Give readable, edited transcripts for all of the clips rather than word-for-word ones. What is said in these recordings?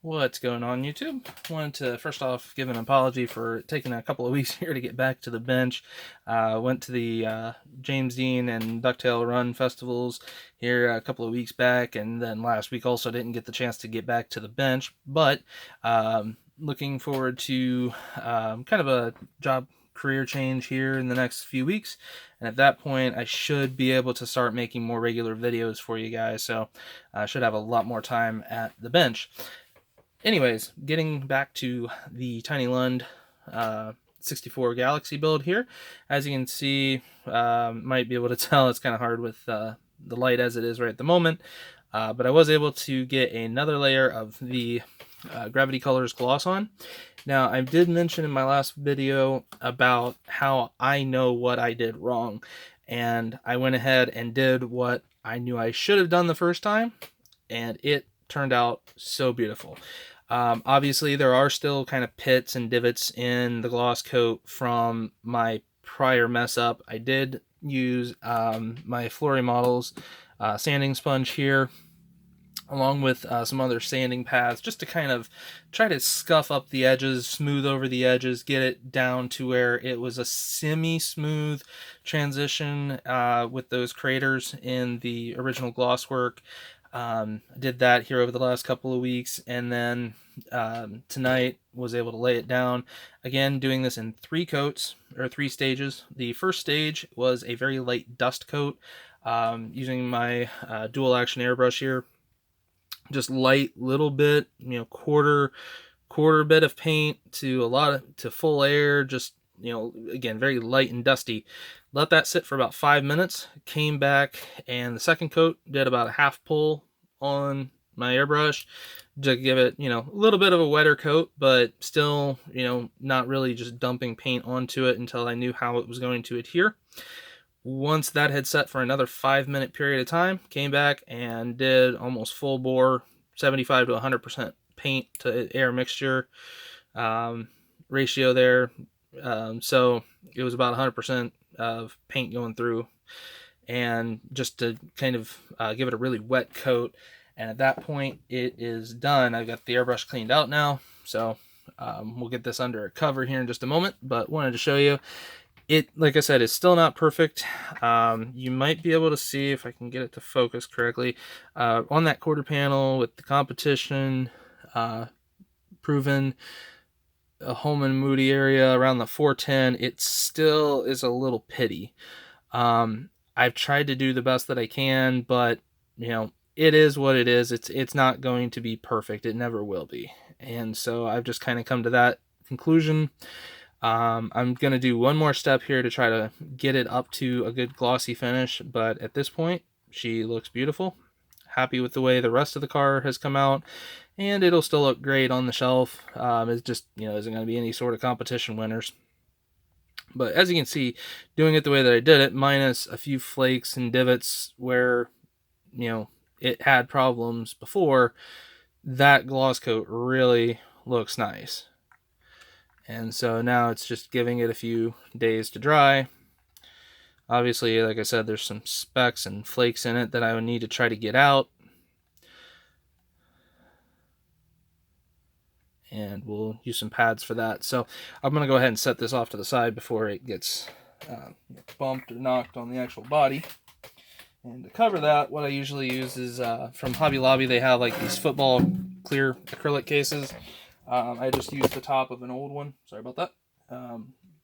What's going on, YouTube? Wanted to first off give an apology for taking a couple of weeks here to get back to the bench. Went to the James Dean and Ducktail Run festivals here a couple of weeks back, and then last week also didn't get the chance to get back to the bench, but looking forward to kind of a job career change here in the next few weeks, and at that point I should be able to start making more regular videos for you guys, so I should have a lot more time at the bench. Anyways, getting back to the Tiny Lund 64 Galaxie build here. As you can see, might be able to tell it's kind of hard with the light as it is right at the moment, but I was able to get another layer of the Gravity Colors gloss on. Now, I did mention in my last video about how I know what I did wrong, and I went ahead and did what I knew I should have done the first time, and it turned out so beautiful. Obviously, there are still kind of pits and divots in the gloss coat from my prior mess up. I did use my Flory Models sanding sponge here, along with some other sanding pads, just to kind of try to scuff up the edges, smooth over the edges, get it down to where it was a semi-smooth transition with those craters in the original gloss work. Did that here over the last couple of weeks, and then tonight was able to lay it down again, doing this in 3 coats or 3 stages. The first stage was a very light dust coat, using my dual action airbrush here, just light little bit, quarter bit of paint to full air, just again, very light and dusty. Let that sit for about 5 minutes, came back, and the second coat did about a half pull on my airbrush to give it, a little bit of a wetter coat, but still, not really just dumping paint onto it until I knew how it was going to adhere. Once that had set for another 5-minute period of time, came back and did almost full bore 75 to 100% paint to air mixture ratio there. So it was about 100% of paint going through, and just to kind of give it a really wet coat. And at that point, it is done. I've got the airbrush cleaned out now, so we'll get this under a cover here in just a moment, but wanted to show you. It, like I said, is still not perfect. You might be able to see, if I can get it to focus correctly, on that quarter panel with the competition, proven, a Holman Moody area around the 410, it still is a little pitty. I've tried to do the best that I can, but it is what it is. It's not going to be perfect. It never will be. And so I've just kind of come to that conclusion. I'm going to do one more step here to try to get it up to a good glossy finish, but at this point, she looks beautiful. Happy with the way the rest of the car has come out, and it'll still look great on the shelf. It's just, isn't going to be any sort of competition winners. But as you can see, doing it the way that I did it, minus a few flakes and divots where, it had problems before, that gloss coat really looks nice. And so now it's just giving it a few days to dry. Obviously, like I said, there's some specks and flakes in it that I would need to try to get out. And we'll use some pads for that. So I'm going to go ahead and set this off to the side before it gets bumped or knocked on the actual body. And to cover that, what I usually use is from Hobby Lobby. They have like these football clear acrylic cases. I just used the top of an old one, sorry about that,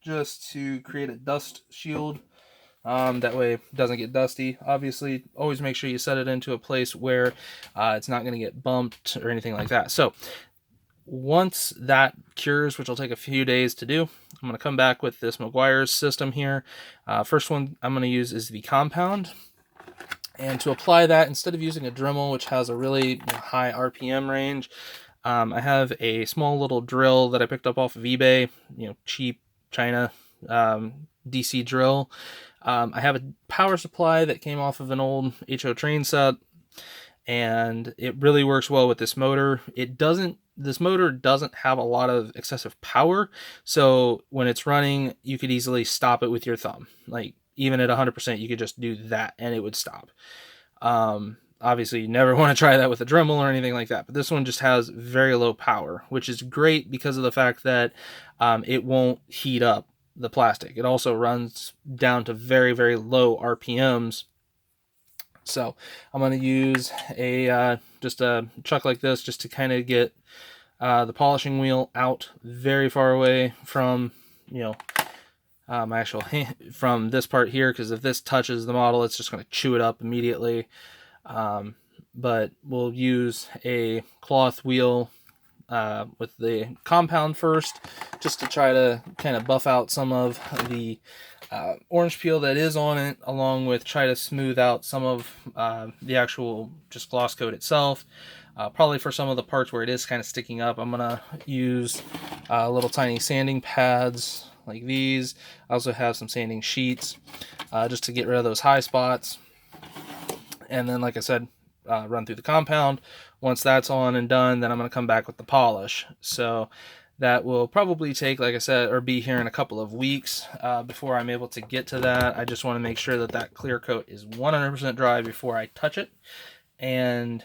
just to create a dust shield. That way it doesn't get dusty. Obviously, always make sure you set it into a place where it's not going to get bumped or anything like that. So once that cures, which will take a few days to do, I'm going to come back with this Meguiar's system here. First one I'm going to use is the compound. And to apply that, instead of using a Dremel, which has a really high RPM range, I have a small little drill that I picked up off of eBay, cheap China DC drill. I have a power supply that came off of an old HO train set, and it really works well with this motor. This motor doesn't have a lot of excessive power, so when it's running, you could easily stop it with your thumb. Like, even at 100%, you could just do that and it would stop. Obviously, you never want to try that with a Dremel or anything like that, but this one just has very low power, which is great because of the fact that it won't heat up the plastic. It also runs down to very, very low RPMs. So I'm going to use just a chuck like this just to kind of get the polishing wheel out very far away from, my actual hand, from this part here, because if this touches the model, it's just going to chew it up immediately. But we'll use a cloth wheel with the compound first, just to try to kind of buff out some of the orange peel that is on it, along with try to smooth out some of the actual just gloss coat itself. Probably for some of the parts where it is kind of sticking up, I'm gonna use little tiny sanding pads like these. I also have some sanding sheets just to get rid of those high spots. And then, like I said, run through the compound. Once that's on and done, then I'm going to come back with the polish. So that will probably take, like I said, or be here in a couple of weeks before I'm able to get to that. I just want to make sure that that clear coat is 100% dry before I touch it. And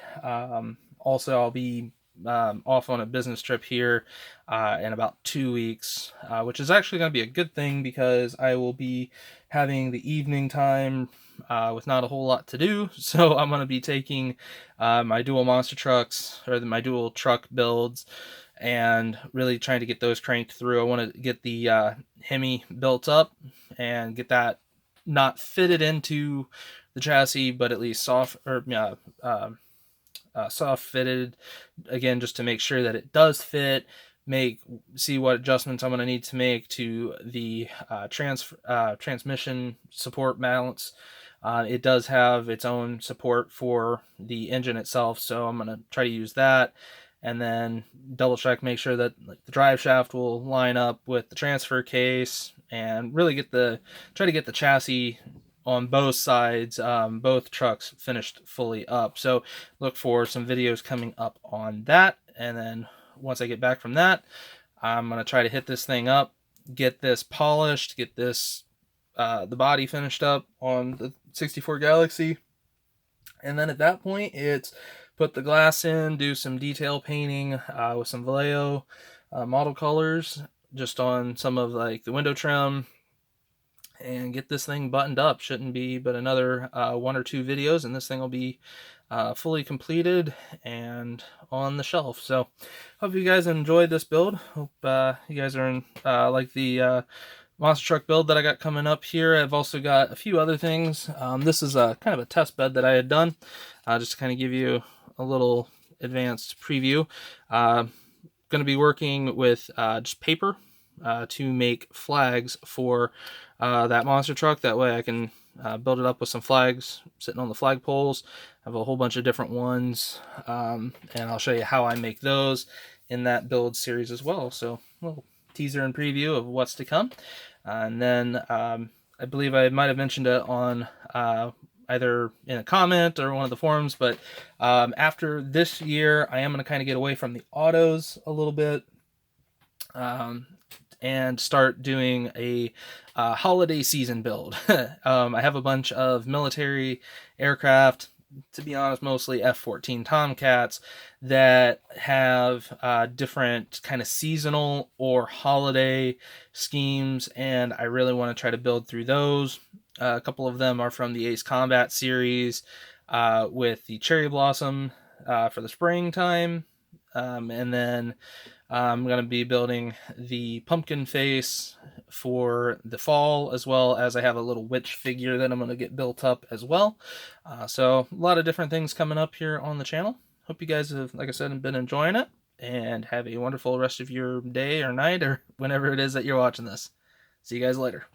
also I'll be off on a business trip here in about 2 weeks, which is actually going to be a good thing because I will be having the evening time with not a whole lot to do. So I'm going to be taking my dual monster trucks, or my dual truck builds, and really trying to get those cranked through. I want to get the Hemi built up and get that not fitted into the chassis, but at least soft fitted again, just to make sure that it does fit. See what adjustments I'm going to need to make to the transmission support balance. It does have its own support for the engine itself, so I'm going to try to use that, and then double check, make sure that the drive shaft will line up with the transfer case, and really try to get the chassis on both sides, both trucks finished fully up. So look for some videos coming up on that, and then once I get back from that, I'm going to try to hit this thing up, get this polished, get this the body finished up on the 64 Galaxie, and then at that point it's put the glass in, do some detail painting with some Vallejo model colors just on some of like the window trim, and get this thing buttoned up. Shouldn't be but another 1 or 2 videos, and this thing will be fully completed and on the shelf. So hope you guys enjoyed this build. Hope you guys are like the monster truck build that I got coming up here. I've also got a few other things. This is a kind of a test bed that I had done, just to kind of give you a little advanced preview. Going to be working with just paper to make flags for that monster truck. That way I can build it up with some flags sitting on the flag poles. I have a whole bunch of different ones, and I'll show you how I make those in that build series as well. So a little teaser and preview of what's to come. And then I believe I might have mentioned it on either in a comment or one of the forums, but after this year I am going to kind of get away from the autos a little bit, and start doing a holiday season build. I have a bunch of military aircraft, to be honest, mostly F-14 Tomcats, that have different kind of seasonal or holiday schemes, and I really want to try to build through those. A couple of them are from the Ace Combat series, with the cherry blossom for the springtime, and then I'm going to be building the pumpkin face for the fall, as well as I have a little witch figure that I'm going to get built up as well. So a lot of different things coming up here on the channel. Hope you guys have, like I said, been enjoying it, and have a wonderful rest of your day or night, or whenever it is that you're watching this. See you guys later.